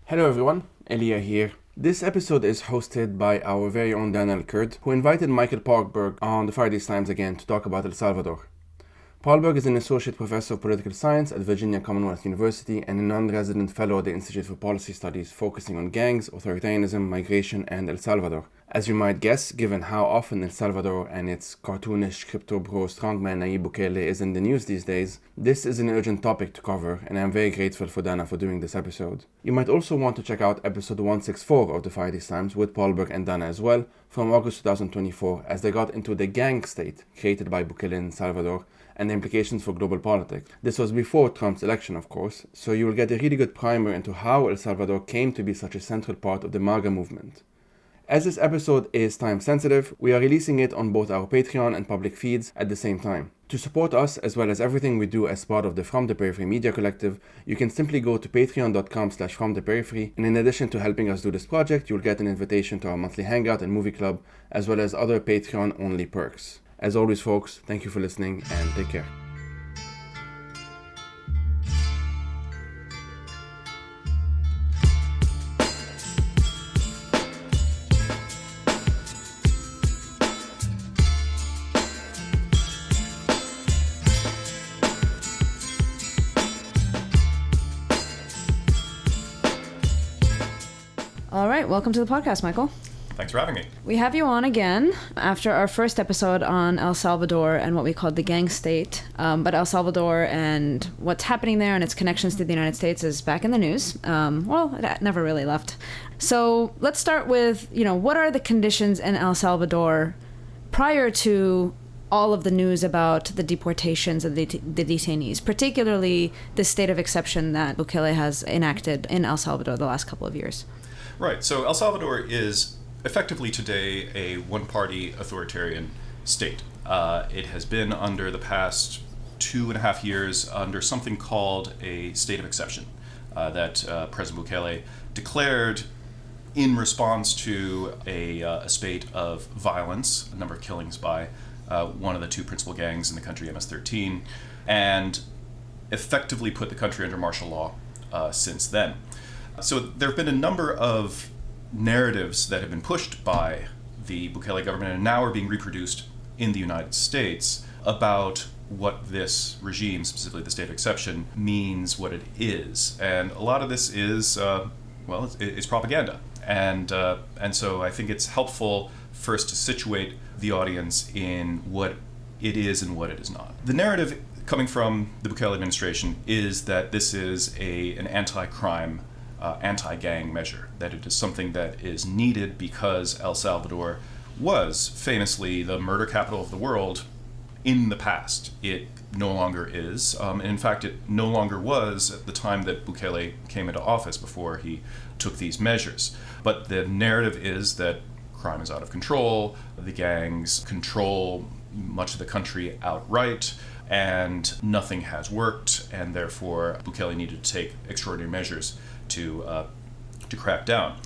Hello everyone, Elia here. This episode is hosted by our very own Dana El Kurd, who invited Michael Paarlberg on the Friday Times again to talk about El Salvador. Paarlberg is an associate professor of political science at Virginia Commonwealth University and a non-resident fellow at the Institute for Policy Studies focusing on gangs, authoritarianism, migration, and El Salvador. As you might guess, given how often El Salvador and its cartoonish crypto-bro strongman Nayib Bukele is in the news these days, this is an urgent topic to cover, and I'm very grateful for Dana for doing this episode. You might also want to check out episode 164 of the Friday Times with Paarlberg and Dana as well, from August 2024, as they got into the gang state created by Bukele in El Salvador and the implications for global politics. This was before Trump's election, of course, so you will get a really good primer into how El Salvador came to be such a central part of the MAGA movement. As this episode is time sensitive, we are releasing it on both our Patreon and public feeds at the same time. To support us, as well as everything we do as part of the From the Periphery Media Collective, you can simply go to patreon.com/fromtheperiphery, and in addition to helping us do this project, you'll get an invitation to our monthly hangout and movie club, as well as other Patreon-only perks. As always, folks, thank you for listening and take care. All right, welcome to the podcast, Michael. Thanks for having me. We have you on again after our first episode on El Salvador and what we called the gang state. But El Salvador and what's happening there and its connections to the United States is back in the news. It never really left. So let's start with, what are the conditions in El Salvador prior to all of the news about the deportations of the detainees, particularly the state of exception that Bukele has enacted in El Salvador the last couple of years? Right. So El Salvador is effectively today a one-party authoritarian state. It has been under the past 2.5 years under something called a state of exception that President Bukele declared in response to a spate of violence, a number of killings by one of the two principal gangs in the country, MS-13, and effectively put the country under martial law since then. So there have been a number of narratives that have been pushed by the Bukele government and now are being reproduced in the United States about what this regime, specifically the state of exception, means, what it is. And a lot of this is, it's propaganda. And so I think it's helpful first to situate the audience in what it is and what it is not. The narrative coming from the Bukele administration is that this is an anti-crime anti-gang measure, that it is something that is needed because El Salvador was famously the murder capital of the world in the past. It no longer is. And in fact, it no longer was at the time that Bukele came into office before he took these measures. But the narrative is that crime is out of control, the gangs control much of the country outright, and nothing has worked, and therefore Bukele needed to take extraordinary measures to crack down.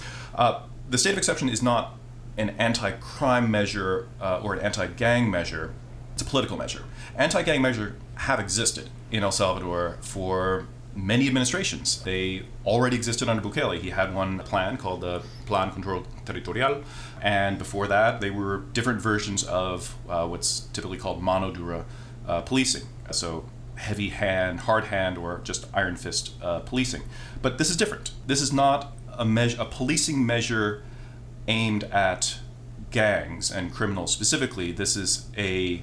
The state of exception is not an anti-crime measure or an anti-gang measure. It's a political measure. Anti-gang measures have existed in El Salvador for many administrations. They already existed under Bukele. He had one plan called the Plan Control Territorial, and before that they were different versions of what's typically called mano dura policing. So heavy hand, hard hand, or just iron fist policing. But this is different. This is not a policing measure aimed at gangs and criminals specifically. This is a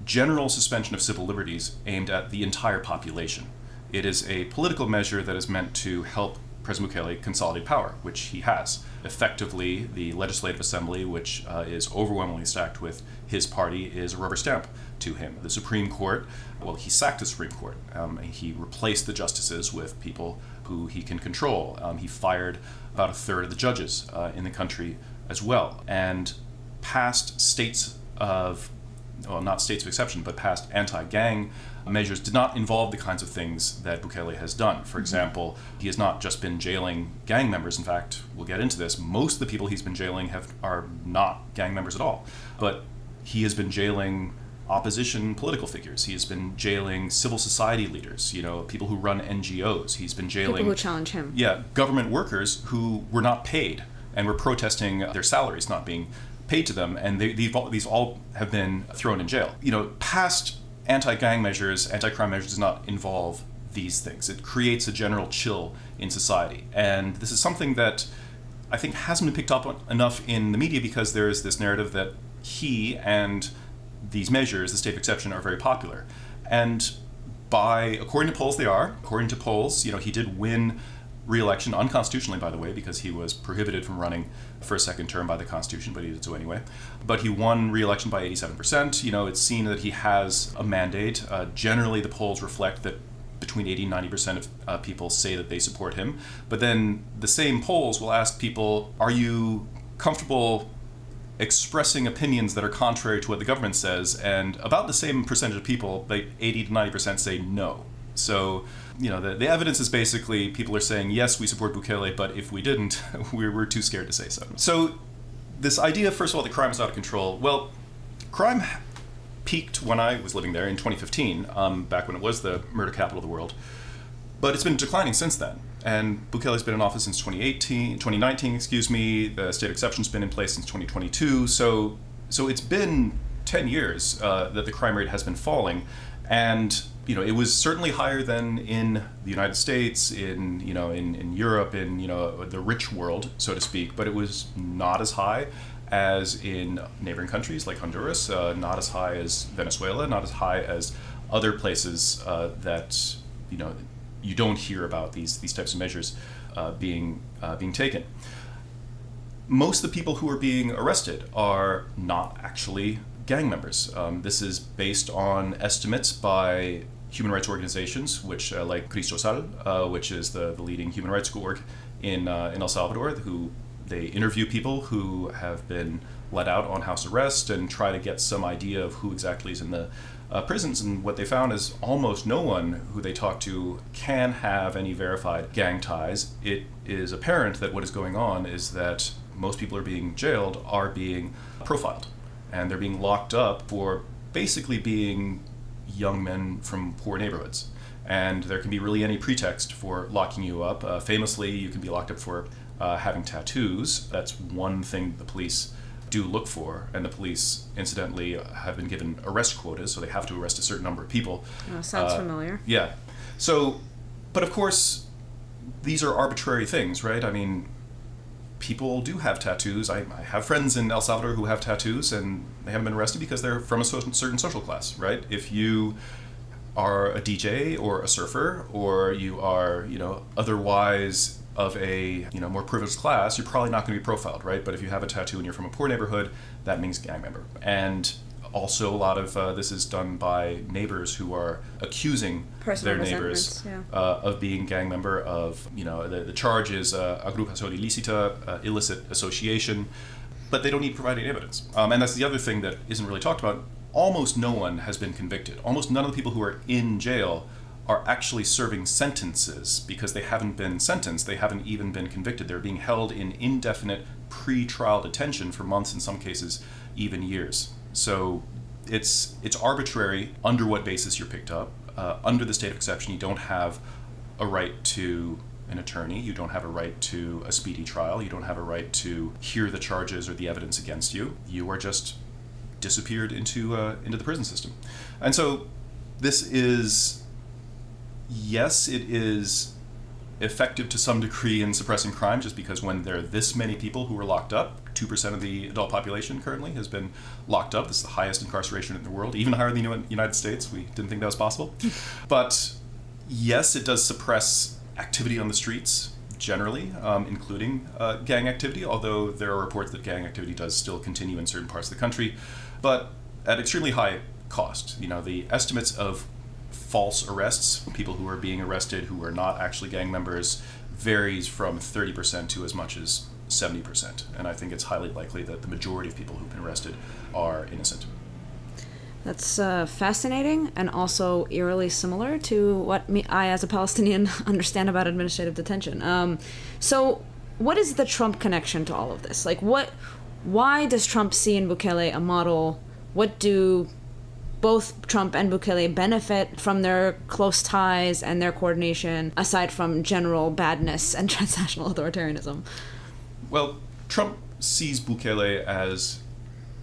general suspension of civil liberties aimed at the entire population. It is a political measure that is meant to help President Bukele consolidate power, which he has. Effectively, the Legislative Assembly, which is overwhelmingly stacked with his party, is a rubber stamp to him. The Supreme Court, he sacked the Supreme Court. He replaced the justices with people who he can control. He fired about a third of the judges in the country as well. And past states of, not states of exception, but past anti-gang measures did not involve the kinds of things that Bukele has done. For example, he has not just been jailing gang members. In fact, we'll get into this. Most of the people he's been jailing are not gang members at all. But he has been jailing opposition political figures. He has been jailing civil society leaders, people who run NGOs. He's been jailing people who challenge him. Yeah, government workers who were not paid and were protesting their salaries not being paid to them, and these all have been thrown in jail. Past anti-gang measures, anti-crime measures does not involve these things. It creates a general chill in society, and this is something that I think hasn't been picked up on enough in the media because there is this narrative that he and these measures, the state of exception, are very popular. And according to polls, they are. According to polls, he did win re-election, unconstitutionally, by the way, because he was prohibited from running for a second term by the Constitution, but he did so anyway. But he won re-election by 87%. It's seen that he has a mandate. Generally, the polls reflect that between 80 and 90% of people say that they support him. But then the same polls will ask people, are you comfortable expressing opinions that are contrary to what the government says? And about the same percentage of people, like 80 to 90%, say no. So, the evidence is basically people are saying, yes, we support Bukele, but if we didn't, we're too scared to say so. So this idea, first of all, that crime is out of control, well, crime peaked when I was living there in 2015, back when it was the murder capital of the world. But it's been declining since then. And Bukele's been in office since 2019, the state of exception's been in place since 2022. So it's been 10 years that the crime rate has been falling. And it was certainly higher than in the United States, in Europe, in the rich world, so to speak. But it was not as high as in neighboring countries like Honduras, not as high as Venezuela, not as high as other places that you don't hear about these types of measures being taken. Most of the people who are being arrested are not actually gang members. This is based on estimates by human rights organizations, which like Cristo Sal, which is the leading human rights org in El Salvador, who they interview people who have been let out on house arrest and try to get some idea of who exactly is in the prisons. And what they found is almost no one who they talk to can have any verified gang ties. It is apparent that what is going on is that most people are being jailed are being profiled, and they're being locked up for basically being young men from poor neighborhoods. And there can be really any pretext for locking you up. Famously, you can be locked up for having tattoos. That's one thing the police do look for, and the police, incidentally, have been given arrest quotas, so they have to arrest a certain number of people. Oh, sounds familiar. Yeah. So, but of course, these are arbitrary things, right? I mean, people do have tattoos. I have friends in El Salvador who have tattoos, and they haven't been arrested because they're from a certain social class, right? If you are a DJ or a surfer, or you are, otherwise of a, more privileged class, you're probably not going to be profiled, right? But if you have a tattoo and you're from a poor neighborhood, that means gang member. And also a lot of this is done by neighbors who are accusing personal their neighbors of being gang member, of, the charge is agrupación ilícita, illicit association, but they don't need to provide any evidence. And that's the other thing that isn't really talked about. Almost no one has been convicted. Almost none of the people who are in jail are actually serving sentences because they haven't been sentenced. They haven't even been convicted. They're being held in indefinite pre-trial detention for months, in some cases even years. So it's arbitrary under what basis you're picked up. Under the state of exception, you don't have a right to an attorney. You don't have a right to a speedy trial. You don't have a right to hear the charges or the evidence against you. You are just disappeared into the prison system. And so this is, yes, it is effective to some degree in suppressing crime, just because when there are this many people who are locked up, 2% of the adult population currently has been locked up. This is the highest incarceration in the world, even higher than the United States. We didn't think that was possible. But yes, it does suppress activity on the streets generally, including gang activity, although there are reports that gang activity does still continue in certain parts of the country, but at extremely high cost. The estimates of false arrests, people who are being arrested who are not actually gang members, varies from 30% to as much as 70%. And I think it's highly likely that the majority of people who've been arrested are innocent. That's fascinating, and also eerily similar to what I, as a Palestinian, understand about administrative detention. So what is the Trump connection to all of this? Why does Trump see in Bukele a model? What do both Trump and Bukele benefit from their close ties and their coordination, aside from general badness and transnational authoritarianism? Well, Trump sees Bukele as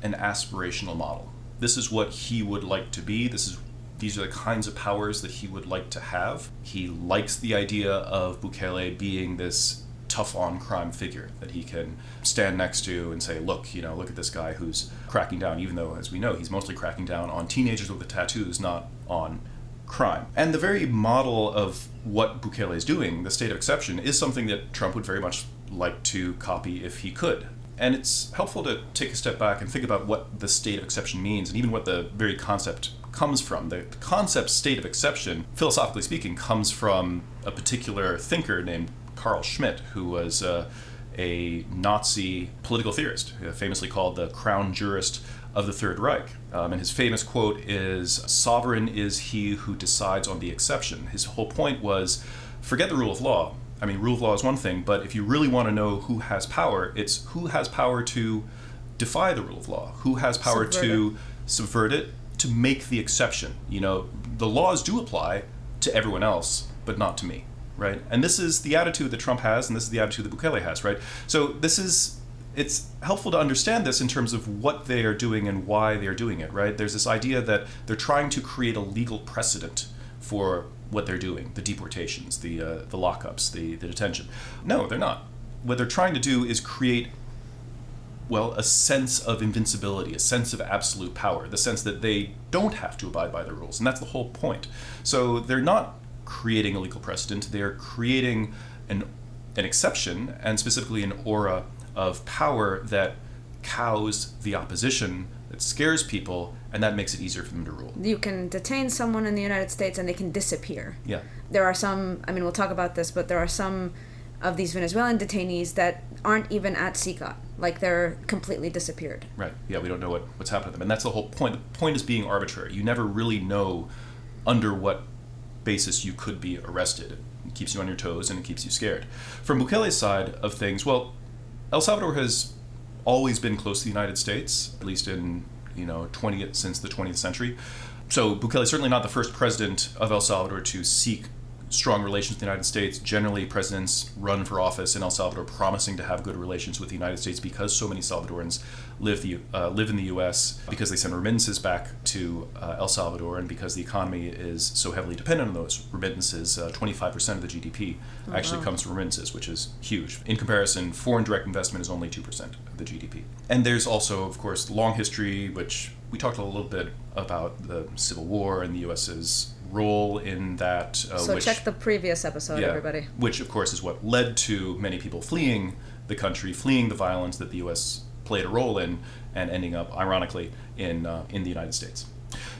an aspirational model. This is what he would like to be. These are the kinds of powers that he would like to have. He likes the idea of Bukele being this tough on crime figure that he can stand next to and say, look at this guy who's cracking down, even though, as we know, he's mostly cracking down on teenagers with the tattoos, not on crime. And the very model of what Bukele is doing, the state of exception, is something that Trump would very much like to copy if he could. And it's helpful to take a step back and think about what the state of exception means, and even what the very concept comes from. The concept state of exception, philosophically speaking, comes from a particular thinker named Carl Schmitt, who was a Nazi political theorist, famously called the crown jurist of the Third Reich. And his famous quote is, "Sovereign is he who decides on the exception." His whole point was, forget the rule of law. I mean, rule of law is one thing, but if you really want to know who has power, it's who has power to defy the rule of law, who has power to subvert it, to make the exception. The laws do apply to everyone else, but not to me. Right? And this is the attitude that Trump has, and this is the attitude that Bukele has, right? So it's helpful to understand this in terms of what they are doing and why they are doing it, right? There's this idea that they're trying to create a legal precedent for what they're doing, the deportations, the lockups, the detention. No, they're not. What they're trying to do is create, a sense of invincibility, a sense of absolute power, the sense that they don't have to abide by the rules, and that's the whole point. So they're not creating a legal precedent, they're creating an exception, and specifically an aura of power that cows the opposition, that scares people, and that makes it easier for them to rule. You can detain someone in the United States and they can disappear. Yeah. There are some, we'll talk about this, but there are some of these Venezuelan detainees that aren't even at CICOT. Like, they're completely disappeared. Right. Yeah, we don't know what's happened to them. And that's the whole point. The point is being arbitrary. You never really know under what basis you could be arrested. It keeps you on your toes and it keeps you scared. From Bukele's side of things, El Salvador has always been close to the United States, at least in since the 20th century. So Bukele is certainly not the first president of El Salvador to seek strong relations with the United States. Generally, presidents run for office in El Salvador promising to have good relations with the United States because so many Salvadorans live in the U.S., because they send remittances back to El Salvador, and because the economy is so heavily dependent on those remittances. 25% of the GDP actually comes from remittances, which is huge. In comparison, foreign direct investment is only 2% of the GDP. And there's also, of course, long history, which we talked a little bit about the Civil War and the U.S.'s role in that. So check the previous episode, everybody. Which, of course, is what led to many people fleeing the country, fleeing the violence that the U.S. played a role in, and ending up, ironically, in the United States.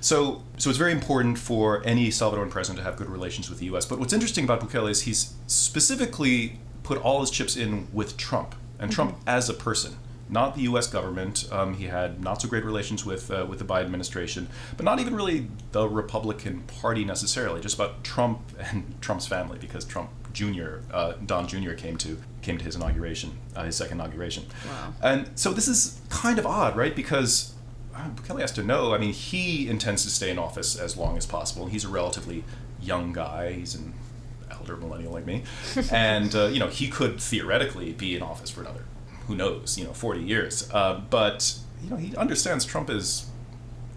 So it's very important for any Salvadoran president to have good relations with the U.S. But what's interesting about Bukele is he's specifically put all his chips in with Trump, and Trump as a person. Not the U.S. government. He had not so great relations with the Biden administration, but not even really the Republican Party necessarily. Just about Trump and Trump's family, because Trump Jr., Don Jr. came to his inauguration, his second inauguration. Wow. And so this is kind of odd, right? Because Bukele has to know. He intends to stay in office as long as possible. He's a relatively young guy. He's an elder millennial like me, and he could theoretically be in office for another, who knows, 40 years. But, he understands Trump is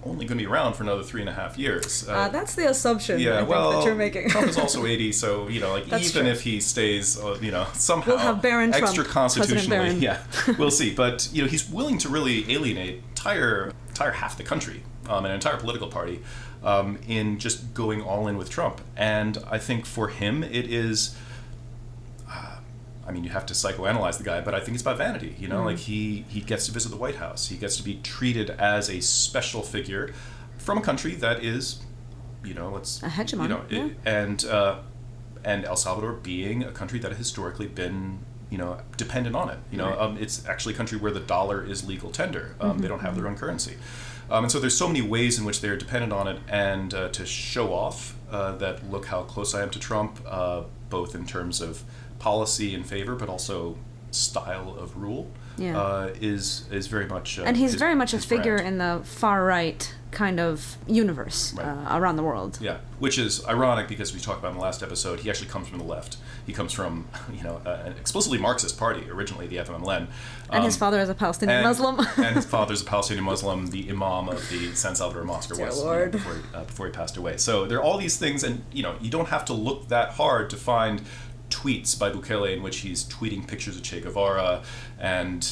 only going to be around for another 3.5 years. That's the assumption that you're making. Trump is also 80, so, even true. if he stays, somehow we'll have Baron extra Trump, constitutionally, we'll see. But, he's willing to really alienate entire half the country, an entire political party, in just going all in with Trump. And I think for him, it is... you have to psychoanalyze the guy, but I think it's about vanity. He gets to visit the White House. He gets to be treated as a special figure from a country that is, it's a hegemon. And El Salvador being a country that has historically been, dependent on it. Right. It's actually a country where the dollar is legal tender. They don't have their own currency. And so there's so many ways in which they're dependent on it, and to show off that, look how close I am to Trump, both in terms of policy in favor, but also style of rule Yeah. is very much and he's very much a figure brand. in the far right kind of universe around the world. Yeah, which is ironic because we talked about in the last episode, he actually comes from the left. He comes from, an explicitly Marxist party, originally the FMLN. And his father is a Palestinian Muslim. And his father's a Palestinian Muslim, the imam of the San Salvador Mosque, or was before he passed away. So there are all these things, and you don't have to look that hard to find tweets by Bukele in which he's tweeting pictures of Che Guevara and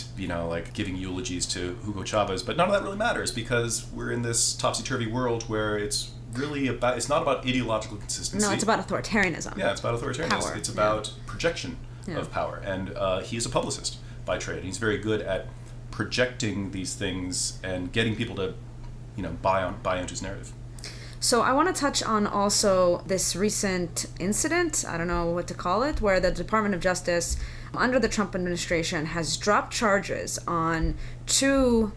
giving eulogies to Hugo Chavez, but none of that really matters because we're in this topsy-turvy world where it's not about ideological consistency. No, it's about authoritarianism. Yeah, it's about authoritarianism. Power. It's about projection of power, and he's a publicist by trade. He's very good at projecting these things and getting people to buy into his narrative. So I want to touch on also this recent incident, I don't know what to call it, where the Department of Justice under the Trump administration has dropped charges on 2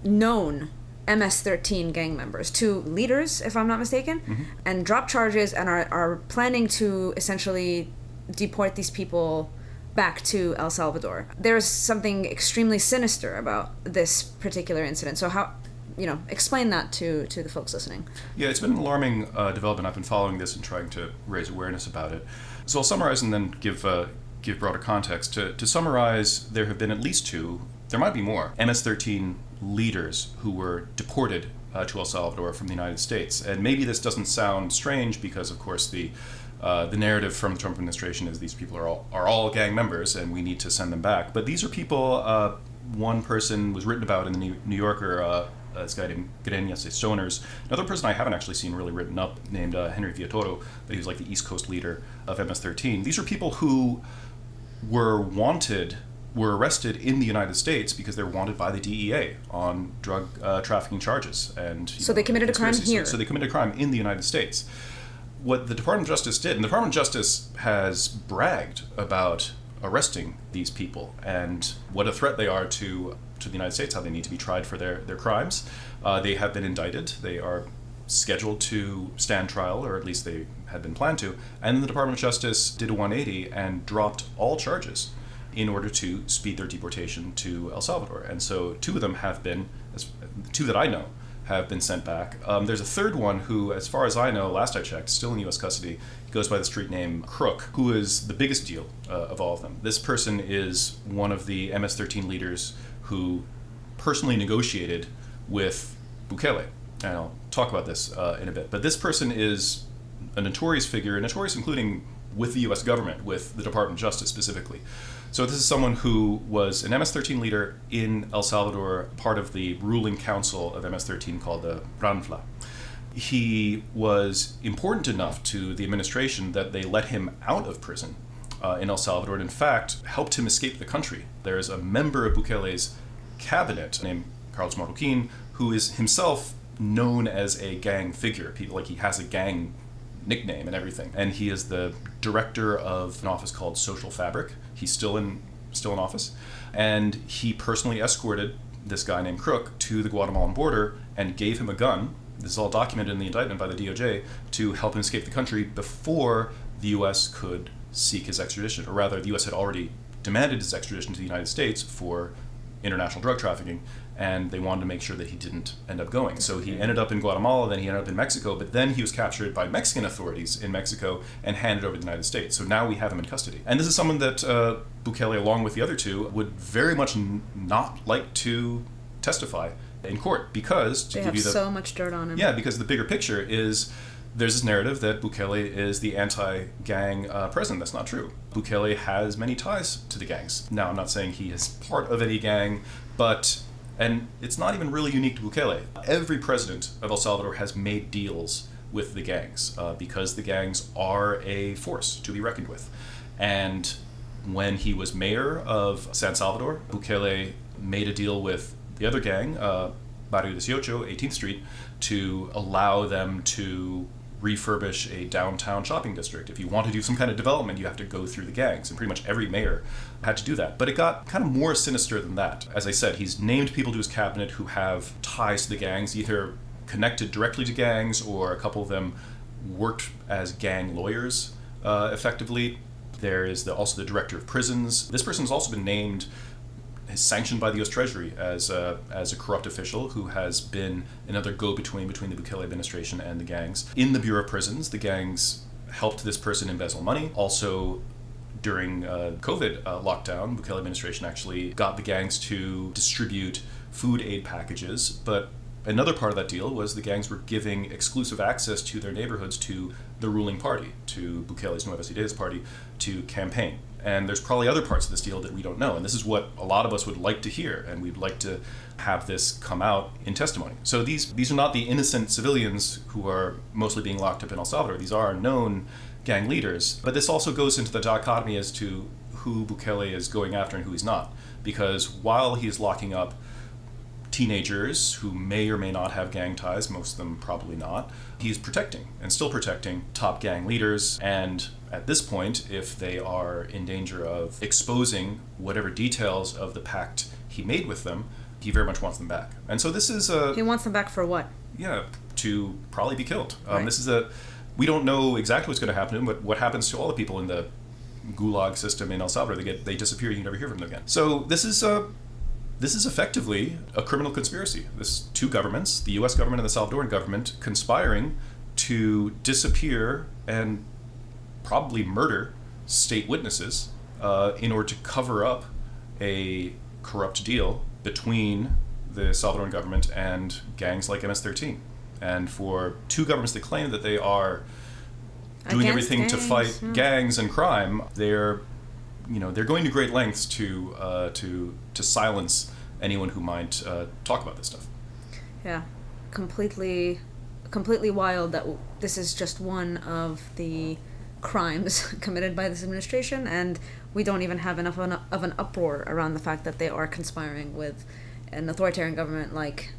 known MS-13 gang members, 2 leaders, if I'm not mistaken, and dropped charges and are planning to essentially deport these people back to El Salvador. There's something extremely sinister about this particular incident. So how... explain that to the folks listening. Yeah, it's been an alarming development. I've been following this and trying to raise awareness about it. So I'll summarize and then give broader context. To summarize, there have been at least 2, there might be more, MS-13 leaders who were deported to El Salvador from the United States. And maybe this doesn't sound strange because, of course, the narrative from the Trump administration is these people are all gang members and we need to send them back. But these are people, one person was written about in the New Yorker, this guy named Greñas Stoners. Another person I haven't actually seen really written up named Henry Villatoro, but he was like the East Coast leader of MS-13. These are people who were arrested in the United States because they're wanted by the DEA on drug trafficking charges. And so they committed a crime here. So they committed a crime in the United States. What the Department of Justice did, and the Department of Justice has bragged about arresting these people and what a threat they are to the United States, how they need to be tried for their crimes. They have been indicted. They are scheduled to stand trial, or at least they had been planned to. And then the Department of Justice did a 180 and dropped all charges in order to speed their deportation to El Salvador. And so 2 of them have been, 2 that I know, have been sent back. There's a third one who, as far as I know, last I checked, still in U.S. custody. He goes by the street name Crook, who is the biggest deal of all of them. This person is one of the MS-13 leaders who personally negotiated with Bukele. And I'll talk about this in a bit. But this person is a notorious figure, notorious including with the U.S. government, with the Department of Justice specifically. So this is someone who was an MS-13 leader in El Salvador, part of the ruling council of MS-13 called the RANFLA. He was important enough to the administration that they let him out of prison in El Salvador, and in fact, helped him escape the country. There's a member of Bukele's cabinet named Carlos Marroquin, who is himself known as a gang figure. He has a gang nickname and everything. And he is the director of an office called Social Fabric. He's still in office. And he personally escorted this guy named Crook to the Guatemalan border and gave him a gun. This is all documented in the indictment by the DOJ to help him escape the country before the U.S. could seek his extradition. Or rather, the U.S. had already demanded his extradition to the United States for international drug trafficking, and they wanted to make sure that he didn't end up going. So he ended up in Guatemala, then he ended up in Mexico, but then he was captured by Mexican authorities in Mexico and handed over to the United States. So now we have him in custody. And this is someone that Bukele, along with the other 2, would very much not like to testify in court because they have so much dirt on him. Yeah, because the bigger picture is there's this narrative that Bukele is the anti-gang president. That's not true. Bukele has many ties to the gangs. Now, I'm not saying he is part of any gang, and it's not even really unique to Bukele. Every president of El Salvador has made deals with the gangs because the gangs are a force to be reckoned with. And when he was mayor of San Salvador, Bukele made a deal with the other gang, Barrio 18, 18th Street, to allow them to refurbish a downtown shopping district. If you want to do some kind of development, you have to go through the gangs, and pretty much every mayor had to do that. But it got kind of more sinister than that. As I said, he's named people to his cabinet who have ties to the gangs, either connected directly to gangs or a couple of them worked as gang lawyers effectively. There is also the director of prisons. This person has also been named, is sanctioned by the U.S. Treasury as a corrupt official who has been another go-between between the Bukele administration and the gangs. In the Bureau of Prisons, the gangs helped this person embezzle money. Also, during COVID lockdown, Bukele administration actually got the gangs to distribute food aid packages. But another part of that deal was the gangs were giving exclusive access to their neighborhoods to the ruling party, to Bukele's Nuevas Ideas party, to campaign. And there's probably other parts of this deal that we don't know. And this is what a lot of us would like to hear. And we'd like to have this come out in testimony. So these are not the innocent civilians who are mostly being locked up in El Salvador. These are known gang leaders. But this also goes into the dichotomy as to who Bukele is going after and who he's not. Because while he's locking up teenagers who may or may not have gang ties, most of them probably not, he's protecting and still protecting top gang leaders. And at this point, if they are in danger of exposing whatever details of the pact he made with them, he very much wants them back. And so this is He wants them back for what? Yeah, to probably be killed. Right. We don't know exactly what's going to happen to him, but what happens to all the people in the gulag system in El Salvador? They disappear, you never hear from them again. So this is effectively a criminal conspiracy. This two governments, the U.S. government and the Salvadoran government, conspiring to disappear and probably murder state witnesses in order to cover up a corrupt deal between the Salvadoran government and gangs like MS-13. And for two governments that claim that they are doing everything to fight gangs and crime, they're going to great lengths to silence anyone who might talk about this stuff. Yeah, completely wild that this is just one of the crimes committed by this administration, and we don't even have enough of an uproar around the fact that they are conspiring with an authoritarian government like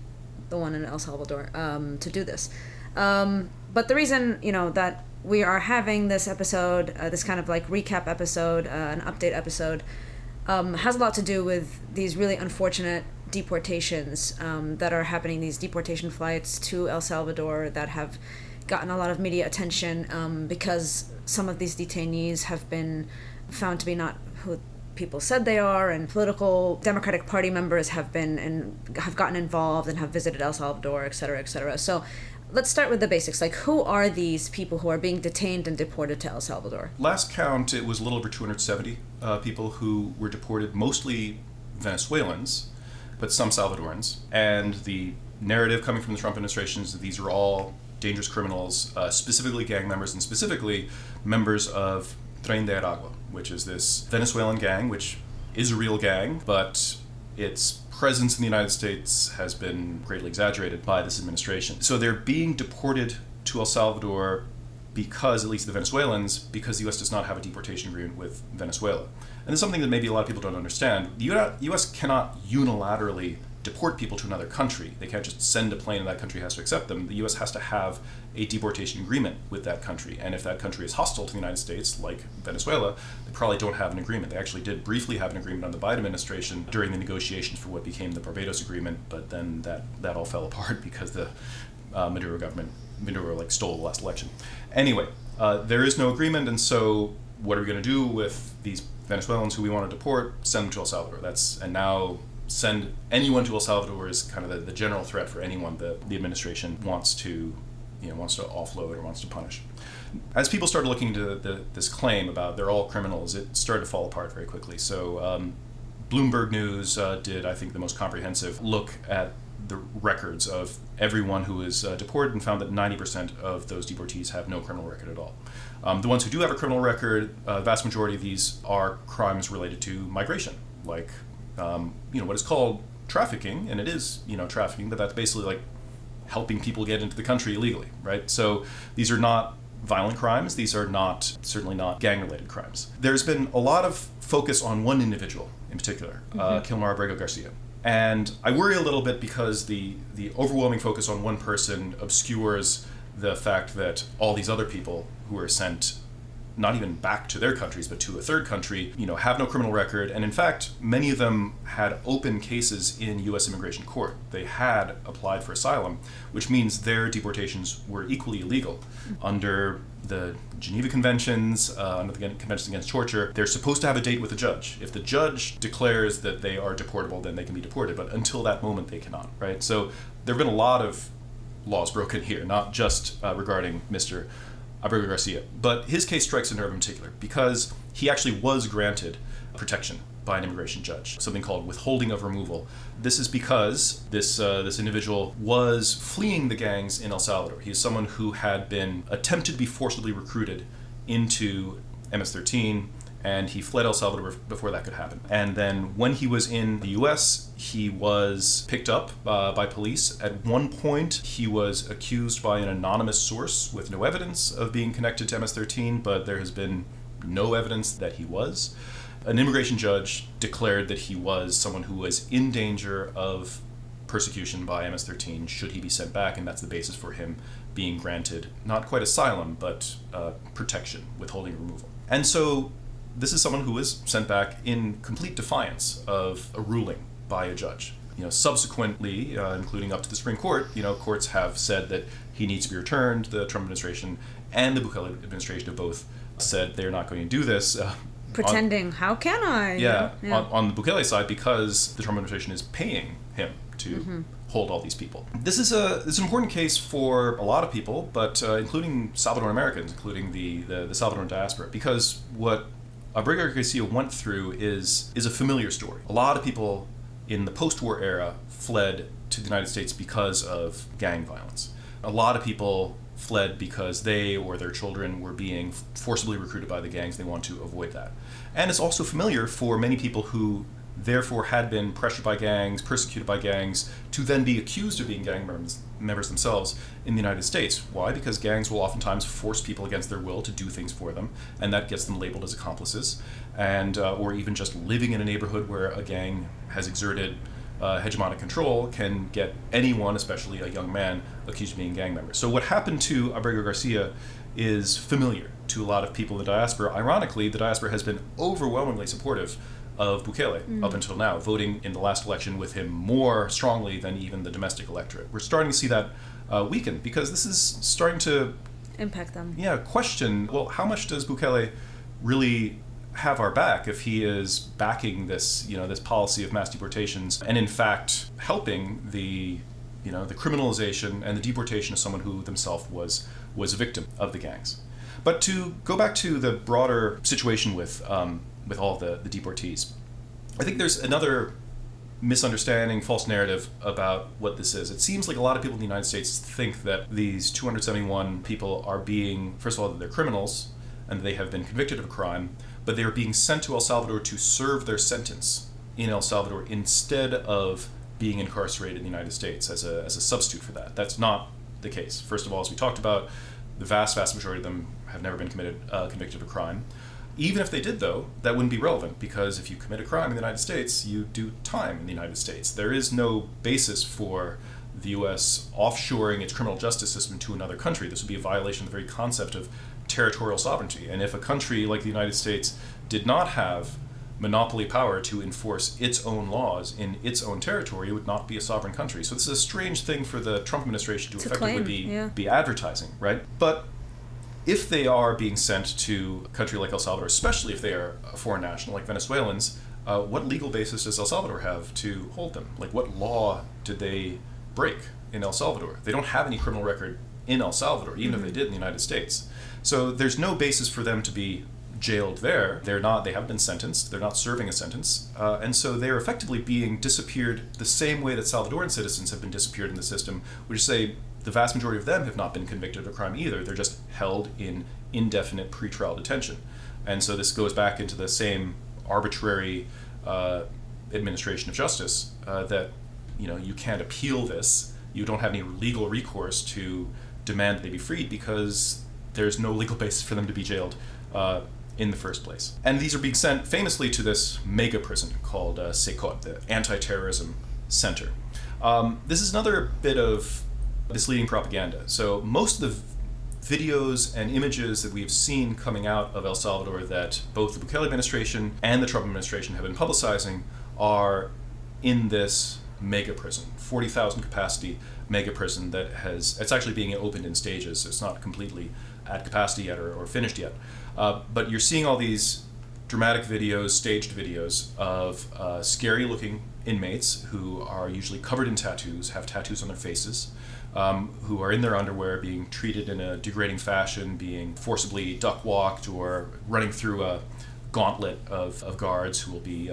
the one in El Salvador to do this. But the reason, that we are having this episode, this kind of like recap episode, an update episode, has a lot to do with these really unfortunate deportations that are happening, these deportation flights to El Salvador that have gotten a lot of media attention because some of these detainees have been found to be not who people said they are, and political Democratic Party members have gotten involved and have visited El Salvador, et cetera, et cetera. So let's start with the basics. Like, who are these people who are being detained and deported to El Salvador? Last count, it was a little over 270 people who were deported, mostly Venezuelans, but some Salvadorans. And the narrative coming from the Trump administration is that these are all dangerous criminals, specifically gang members, and specifically members of Tren de Aragua, which is this Venezuelan gang, which is a real gang, but its presence in the United States has been greatly exaggerated by this administration. So they're being deported to El Salvador because, at least the Venezuelans, because the U.S. does not have a deportation agreement with Venezuela. And it's something that maybe a lot of people don't understand. The U.S. cannot unilaterally deport people to another country. They can't just send a plane and that country has to accept them. The U.S. has to have a deportation agreement with that country. And if that country is hostile to the United States, like Venezuela, they probably don't have an agreement. They actually did briefly have an agreement on the Biden administration during the negotiations for what became the Barbados Agreement, but then that all fell apart because the Maduro government stole the last election. Anyway, there is no agreement, and so what are we going to do with these Venezuelans who we want to deport? Send them to El Salvador. And now send anyone to El Salvador is kind of the general threat for anyone that the administration wants to offload or wants to punish. As people started looking into this claim about they're all criminals, it started to fall apart very quickly. So Bloomberg News did, I think, the most comprehensive look at the records of everyone who is deported and found that 90% of those deportees have no criminal record at all. The ones who do have a criminal record, the vast majority of these are crimes related to migration, like what is called trafficking, and it is trafficking, but that's basically like helping people get into the country illegally, right? So these are not violent crimes. These are certainly not gang-related crimes. There's been a lot of focus on one individual in particular, Kilmar Abrego Garcia. And I worry a little bit because the overwhelming focus on one person obscures the fact that all these other people who are sent not even back to their countries, but to a third country, have no criminal record. And in fact, many of them had open cases in U.S. immigration court. They had applied for asylum, which means their deportations were equally illegal. Under the Geneva Conventions, under the Conventions Against Torture, they're supposed to have a date with a judge. If the judge declares that they are deportable, then they can be deported. But until that moment, they cannot, right? So there have been a lot of laws broken here, not just regarding Mr. Abrego Garcia. But his case strikes a nerve in particular because he actually was granted protection by an immigration judge, something called withholding of removal. This is because this individual was fleeing the gangs in El Salvador. He is someone who had been attempted to be forcibly recruited into MS-13, and he fled El Salvador before that could happen. And then when he was in the U.S., he was picked up by police. At one point, he was accused by an anonymous source with no evidence of being connected to MS-13, but there has been no evidence that he was. An immigration judge declared that he was someone who was in danger of persecution by MS-13 should he be sent back, and that's the basis for him being granted not quite asylum, but protection, withholding removal. And so this is someone who was sent back in complete defiance of a ruling by a judge. Subsequently, including up to the Supreme Court, courts have said that he needs to be returned. The Trump administration and the Bukele administration have both said they're not going to do this. Pretending, how can I? Yeah. On the Bukele side, because the Trump administration is paying him to hold all these people. This is an important case for a lot of people, but including Salvadoran Americans, including the Salvadoran diaspora, because what Abrego Garcia went through is a familiar story. A lot of people in the post-war era fled to the United States because of gang violence. A lot of people fled because they or their children were being forcibly recruited by the gangs. They want to avoid that. And it's also familiar for many people who therefore had been pressured by gangs, persecuted by gangs, to then be accused of being gang members themselves in the United States. Why? Because gangs will oftentimes force people against their will to do things for them, and that gets them labeled as accomplices, and or even just living in a neighborhood where a gang has exerted hegemonic control can get anyone, especially a young man, accused of being gang members. So what happened to Abrego Garcia is familiar to a lot of people in the diaspora. Ironically, the diaspora has been overwhelmingly supportive of Bukele up until now, voting in the last election with him more strongly than even the domestic electorate. We're starting to see that weaken because this is starting to impact them. Yeah, question, well, how much does Bukele really have our back if he is backing this, this policy of mass deportations and in fact helping the criminalization and the deportation of someone who himself was a victim of the gangs. But to go back to the broader situation with all the deportees, I think there's another misunderstanding, false narrative about what this is. It seems like a lot of people in the United States think that these 271 people are being, first of all, that they're criminals and they have been convicted of a crime, but they are being sent to El Salvador to serve their sentence in El Salvador instead of being incarcerated in the United States as a substitute for that. That's not the case. First of all, as we talked about, the vast majority of them have never been convicted of a crime. Even if they did, though, that wouldn't be relevant, because if you commit a crime in the United States, you do time in the United States. There is no basis for the U.S. offshoring its criminal justice system to another country. This would be a violation of the very concept of territorial sovereignty. And if a country like the United States did not have monopoly power to enforce its own laws in its own territory, it would not be a sovereign country. So this is a strange thing for the Trump administration to effectively be advertising, right? But if they are being sent to a country like El Salvador, especially if they are a foreign national like Venezuelans, what legal basis does El Salvador have to hold them? Like, what law did they break in El Salvador? They don't have any criminal record in El Salvador, even if they did in the United States. So there's no basis for them to be jailed there. They haven't been sentenced. They're not serving a sentence. And so they're effectively being disappeared the same way that Salvadoran citizens have been disappeared in the system, which is say the vast majority of them have not been convicted of a crime either. They're just held in indefinite pretrial detention. And so this goes back into the same arbitrary administration of justice that you can't appeal this. You don't have any legal recourse to demand that they be freed because there's no legal basis for them to be jailed in the first place. And these are being sent famously to this mega prison called SECOT, the Anti-Terrorism Center. This is another bit of misleading propaganda. So most of videos and images that we've seen coming out of El Salvador that both the Bukele administration and the Trump administration have been publicizing are in this mega prison, 40,000 capacity mega prison it's actually being opened in stages, so it's not completely at capacity yet or finished yet. But you're seeing all these dramatic videos, staged videos of scary looking inmates who are usually covered in tattoos, have tattoos on their faces, who are in their underwear being treated in a degrading fashion, being forcibly duck walked or running through a gauntlet of guards who will be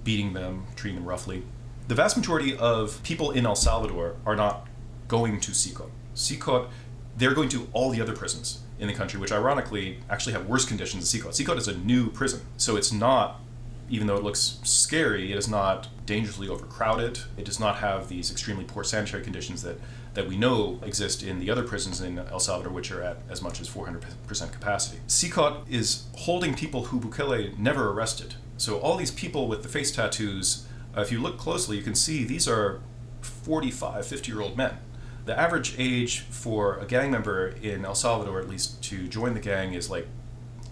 beating them, treating them roughly. The vast majority of people in El Salvador are not going to CICOT. CICOT, they're going to all the other prisons in the country, which ironically actually have worse conditions than CICOT. CICOT is a new prison, so it's not, even though it looks scary, it is not dangerously overcrowded. It does not have these extremely poor sanitary conditions that we know exist in the other prisons in El Salvador, which are at as much as 400% capacity. CICOT is holding people who Bukele never arrested. So all these people with the face tattoos, if you look closely, you can see these are 45, 50-year-old men. The average age for a gang member in El Salvador, at least to join the gang, is like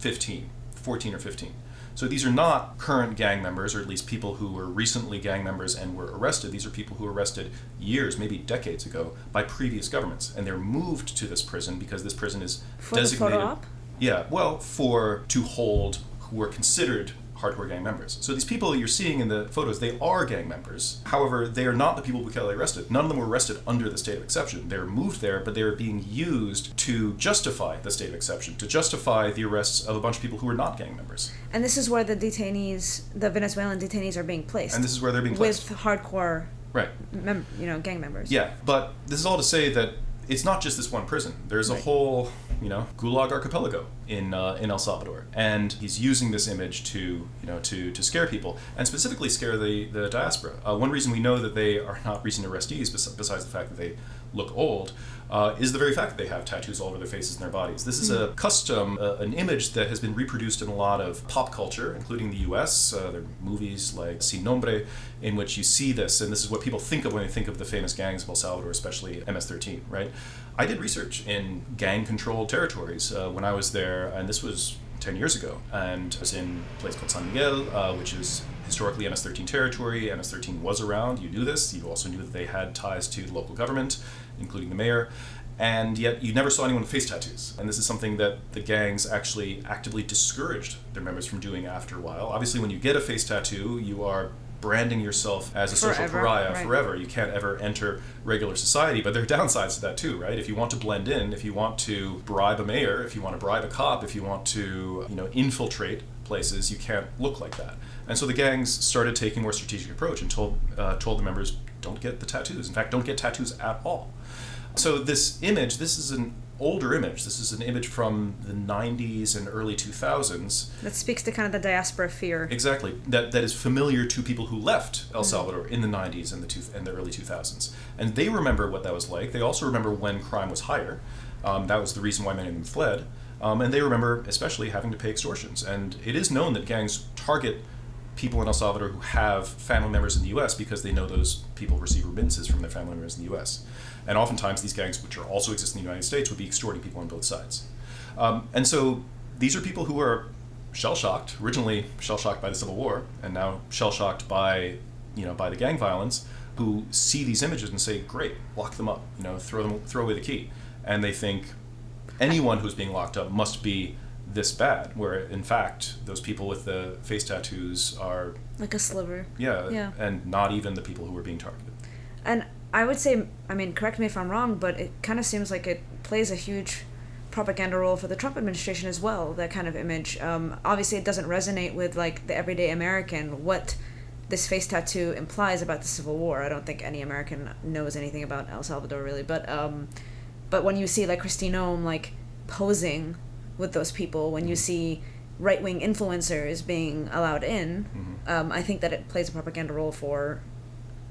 14 or 15. So these are not current gang members, or at least people who were recently gang members and were arrested. These are people who were arrested years, maybe decades ago, by previous governments. And they're moved to this prison because this prison is designated... For the photo op? Yeah, well, to hold who are considered hardcore gang members. So these people you're seeing in the photos, they are gang members. However, they are not the people Bukele arrested. None of them were arrested under the state of exception. They were moved there, but they were being used to justify the state of exception, to justify the arrests of a bunch of people who were not gang members. And this is where the Venezuelan detainees are being placed. And this is where they're being placed. With hardcore, right, gang members. Yeah, but this is all to say that it's not just this one prison. There's a whole, Gulag archipelago in El Salvador, and he's using this image to scare people, and specifically scare the diaspora. One reason we know that they are not recent arrestees, besides the fact that they look old, is the very fact that they have tattoos all over their faces and their bodies. This is a custom, an image that has been reproduced in a lot of pop culture, including the U.S. There are movies like Sin Nombre, in which you see this, and this is what people think of when they think of the famous gangs of El Salvador, especially MS-13, right? I did research in gang-controlled territories when I was there, and this was 10 years ago, and I was in a place called San Miguel, which is historically MS-13 territory. MS-13 was around, you knew this. You also knew that they had ties to the local government, including the mayor, and yet you never saw anyone with face tattoos. And this is something that the gangs actually actively discouraged their members from doing after a while. Obviously, when you get a face tattoo, you are branding yourself as a social pariah forever. You can't ever enter regular society, but there are downsides to that too, right? If you want to blend in, if you want to bribe a mayor, if you want to bribe a cop, if you want to, infiltrate places, you can't look like that. And so the gangs started taking a more strategic approach and told the members, don't get the tattoos. In fact, don't get tattoos at all. So this image, this is an older image. This is an image from the 90s and early 2000s. That speaks to kind of the diaspora fear. Exactly. That is familiar to people who left El Salvador in the 90s and the early 2000s. And they remember what that was like. They also remember when crime was higher. That was the reason why many of them fled. And they remember especially having to pay extortions. And it is known that gangs target people in El Salvador who have family members in the U.S. because they know those people receive remittances from their family members in the U.S. And oftentimes these gangs, which are also exist in the United States, would be extorting people on both sides. And so these are people who are shell-shocked, originally shell-shocked by the Civil War, and now shell-shocked by the gang violence, who see these images and say, great, lock them up, throw away the key. And they think anyone who's being locked up must be this bad, where in fact those people with the face tattoos are like a sliver. Yeah, and not even the people who are being targeted. And I would say, correct me if I'm wrong, but it kind of seems like it plays a huge propaganda role for the Trump administration as well, that kind of image. Obviously it doesn't resonate with like the everyday American, what this face tattoo implies about the Civil War. I don't think any American knows anything about El Salvador really, but when you see like Kristi Noem like posing with those people, when you see right-wing influencers being allowed in, I think that it plays a propaganda role for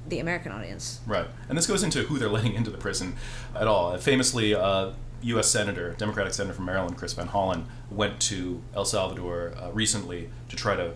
the American audience. Right. And this goes into who they're letting into the prison at all. Famously, U.S. Senator, Democratic Senator from Maryland, Chris Van Hollen, went to El Salvador recently to try to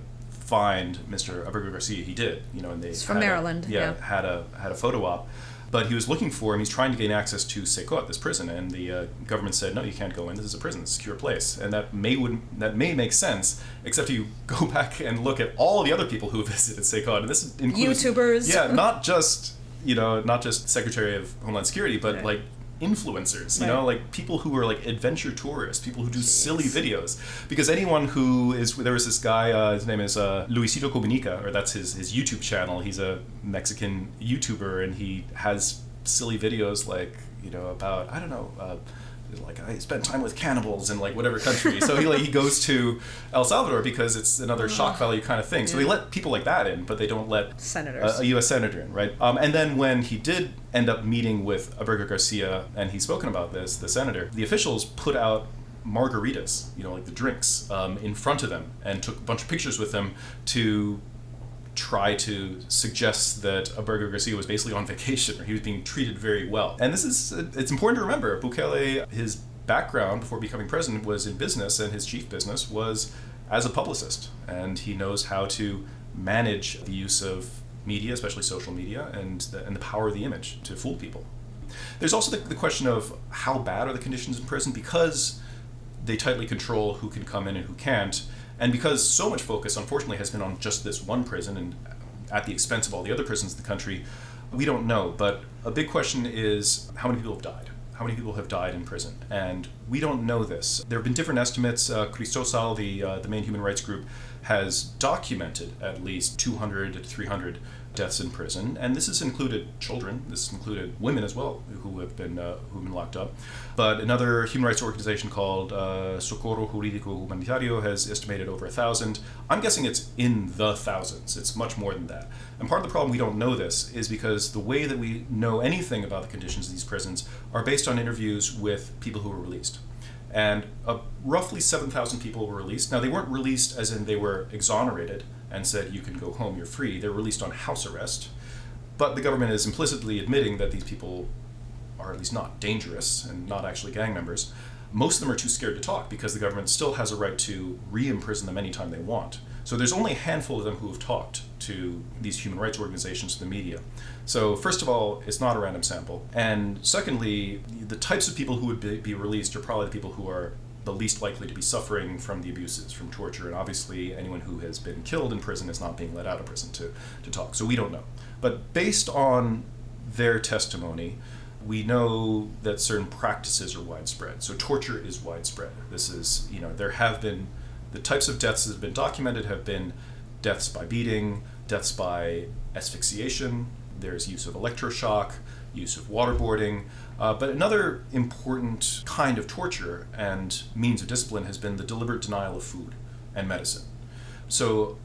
find Mr. Abrego Garcia. He did, and they It's from Maryland. had a photo op. But he was looking for him. He's trying to gain access to Secot, this prison, and the government said, "No, you can't go in. This is a prison. It's a secure place." And that may make sense, except you go back and look at all the other people who visited Secot, and this includes YouTubers. Yeah, not just Secretary of Homeland Security, but like influencers, like people who are like adventure tourists, people who do silly videos. Because anyone who is, there was this guy, his name is Luisito Comunica, or that's his YouTube channel. He's a Mexican YouTuber, and he has silly videos like, about, I don't know, like I spent time with cannibals in like whatever country. So he goes to El Salvador because it's another shock value kind of thing. So they let people like that in, but they don't let senators, a U.S. senator in, right? And then when he did end up meeting with Abrego Garcia, and he's spoken about this, the senator, the officials put out margaritas, like the drinks, in front of them, and took a bunch of pictures with them to try to suggest that Abrego Garcia was basically on vacation, or he was being treated very well. And it's important to remember, Bukele, his background before becoming president was in business, and his chief business was as a publicist. And he knows how to manage the use of media, especially social media, and the power of the image to fool people. There's also the question of how bad are the conditions in prison, because they tightly control who can come in and who can't. And because so much focus, unfortunately, has been on just this one prison and at the expense of all the other prisons in the country, we don't know. But a big question is, how many people have died? How many people have died in prison? And we don't know this. There have been different estimates. Cristosal, the main human rights group, has documented at least 200 to 300 deaths in prison, and this has included children. This has included women as well, who have been locked up. But another human rights organization called Socorro Jurídico Humanitario has estimated over 1,000. I'm guessing it's in the thousands. It's much more than that. And part of the problem we don't know this is because the way that we know anything about the conditions of these prisons are based on interviews with people who were released. And roughly 7,000 people were released. Now, they weren't released as in they were exonerated and said, you can go home, you're free. They were released on house arrest. But the government is implicitly admitting that these people are at least not dangerous and not actually gang members. Most of them are too scared to talk because the government still has a right to re-imprison them anytime they want. So there's only a handful of them who have talked to these human rights organizations, to the media. So first of all, it's not a random sample. And secondly, the types of people who would be released are probably the people who are the least likely to be suffering from the abuses, from torture. And obviously anyone who has been killed in prison is not being let out of prison to talk. So we don't know. But based on their testimony, we know that certain practices are widespread. So torture is widespread. This is, there have been, the types of deaths that have been documented have been deaths by beating, deaths by asphyxiation, there's use of electroshock, use of waterboarding. But another important kind of torture and means of discipline has been the deliberate denial of food and medicine. So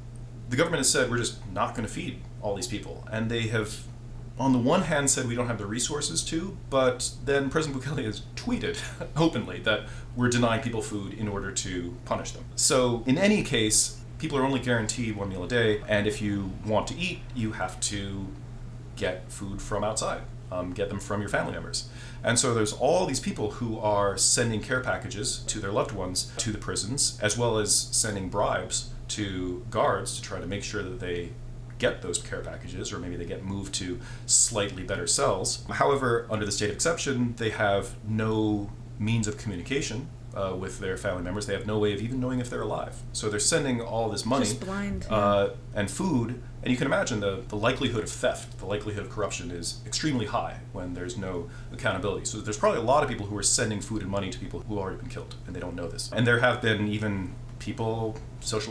the government has said, we're just not going to feed all these people. And they have, on the one hand, said we don't have the resources to, but then President Bukele has tweeted openly that we're denying people food in order to punish them. So in any case, people are only guaranteed one meal a day, and if you want to eat, you have to get food from outside, get them from your family members. And so there's all these people who are sending care packages to their loved ones to the prisons, as well as sending bribes to guards to try to make sure that they get those care packages, or maybe they get moved to slightly better cells. However, under the state of exception, they have no means of communication with their family members. They have no way of even knowing if they're alive. So they're sending all this money just blind, and food, and you can imagine the likelihood of theft, the likelihood of corruption is extremely high when there's no accountability. So there's probably a lot of people who are sending food and money to people who have already been killed, and they don't know this. And there have been even people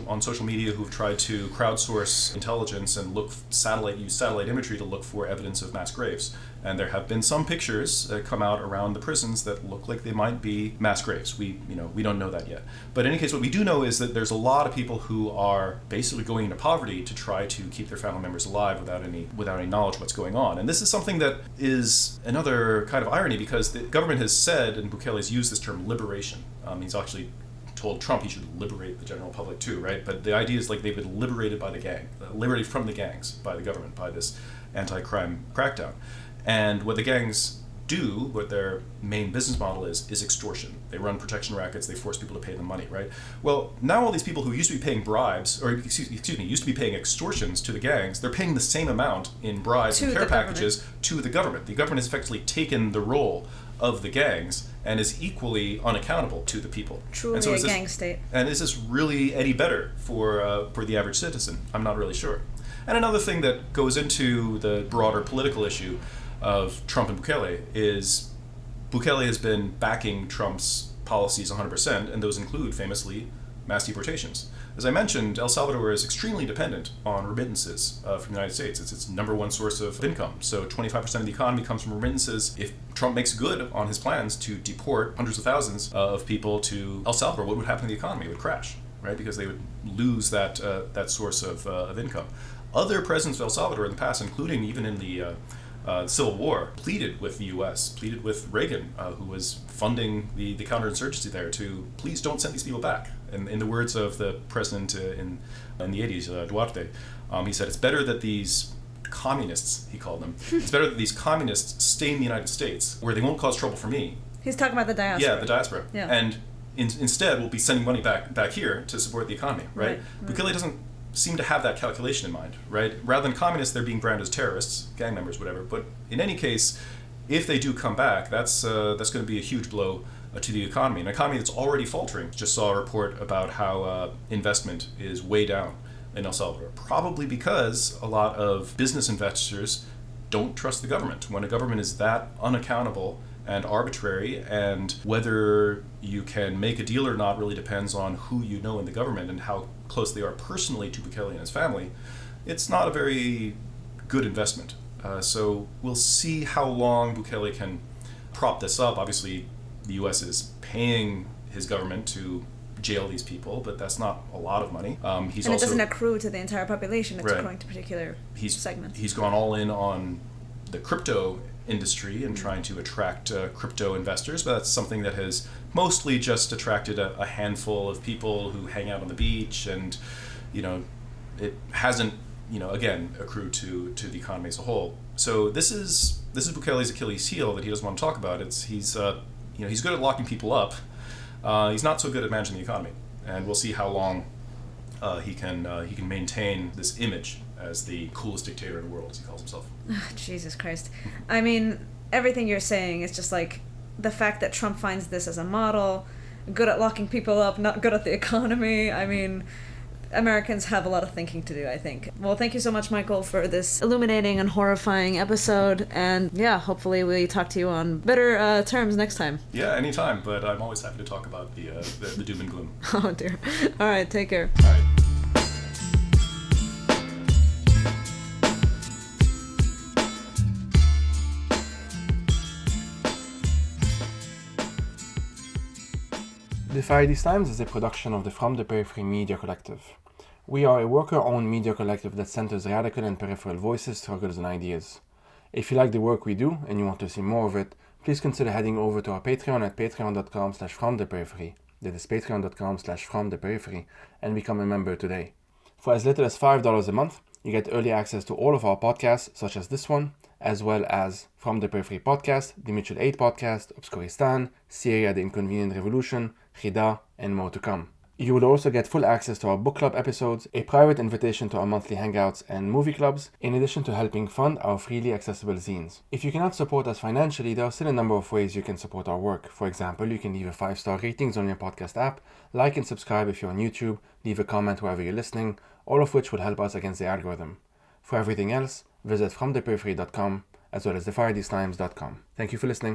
on social media who've tried to crowdsource intelligence and use satellite imagery to look for evidence of mass graves. And there have been some pictures that come out around the prisons that look like they might be mass graves. We don't know that yet. But in any case, what we do know is that there's a lot of people who are basically going into poverty to try to keep their family members alive without any knowledge of what's going on. And this is something that is another kind of irony, because the government has said, and Bukele's used this term, liberation. He's actually told Trump he should liberate the general public too, right? But the idea is like they've been liberated by the gang, liberated from the gangs by the government, by this anti-crime crackdown. And what the gangs do, what their main business model is extortion. They run protection rackets, they force people to pay them money, right? Well, now all these people who used to be paying bribes, or excuse me, used to be paying extortions to the gangs, they're paying the same amount in bribes and care packages to the government. The government has effectively taken the role of the gangs and is equally unaccountable to the people. Truly a gang state. And is this really any better for the average citizen? I'm not really sure. And another thing that goes into the broader political issue of Trump and Bukele is Bukele has been backing Trump's policies 100%, and those include, famously, mass deportations. As I mentioned, El Salvador is extremely dependent on remittances from the United States. It's its number one source of income. So 25% of the economy comes from remittances. If Trump makes good on his plans to deport hundreds of thousands of people to El Salvador, what would happen to the economy? It would crash, right? Because they would lose that source of income. Other presidents of El Salvador in the past, including even in the Civil War, pleaded with the U.S., pleaded with Reagan, who was funding the counterinsurgency there, to please don't send these people back. And in the words of the president in the 80s, Duarte, he said, it's better that these communists, he called them, it's better that these communists stay in the United States where they won't cause trouble for me. He's talking about the diaspora. Yeah, the diaspora. Yeah. And instead, we'll be sending money back here to support the economy, right? Bukele doesn't seem to have that calculation in mind, right? Rather than communists, they're being branded as terrorists, gang members, whatever. But in any case, if they do come back, that's going to be a huge blow to the economy. An economy that's already faltering. Just saw a report about how investment is way down in El Salvador, probably because a lot of business investors don't trust the government. When a government is that unaccountable and arbitrary, and whether you can make a deal or not really depends on who you know in the government and how close they are personally to Bukele and his family, it's not a very good investment. So we'll see how long Bukele can prop this up. Obviously, the U.S. is paying his government to jail these people, but that's not a lot of money. And it doesn't accrue to the entire population, it's accruing to particular segments. He's gone all in on the crypto industry and trying to attract crypto investors, but that's something that has mostly just attracted a handful of people who hang out on the beach, and it hasn't again accrued to the economy as a whole. So this is Bukele's Achilles heel that he doesn't want to talk about. He's good at locking people up. He's not so good at managing the economy, and we'll see how long he can maintain this image as the coolest dictator in the world, as he calls himself. Jesus Christ. I mean, everything you're saying is just like the fact that Trump finds this as a model, good at locking people up, not good at the economy. I mean, Americans have a lot of thinking to do, I think. Well, thank you so much, Michael, for this illuminating and horrifying episode. And yeah, hopefully we talk to you on better terms next time. Yeah, anytime. But I'm always happy to talk about the doom and gloom. Oh, dear. All right, take care. All right. The Fire These Times is a production of the From the Periphery Media Collective. We are a worker-owned media collective that centers radical and peripheral voices, struggles, and ideas. If you like the work we do and you want to see more of it, please consider heading over to our Patreon at patreon.com/fromtheperiphery. That is patreon.com/fromtheperiphery, and become a member today. For as little as $5 a month, you get early access to all of our podcasts, such as this one, as well as From the Periphery Podcast, the Mutual Aid Podcast, Obscuristan, Syria, The Inconvenient Revolution, Khida, and more to come. You will also get full access to our book club episodes, a private invitation to our monthly hangouts and movie clubs, in addition to helping fund our freely accessible zines. If you cannot support us financially, there are still a number of ways you can support our work. For example, you can leave a 5-star ratings on your podcast app, like and subscribe if you're on YouTube, leave a comment wherever you're listening, all of which will help us against the algorithm. For everything else, visit fromtheperiphery.com as well as thefirethesetimes.com. Thank you for listening.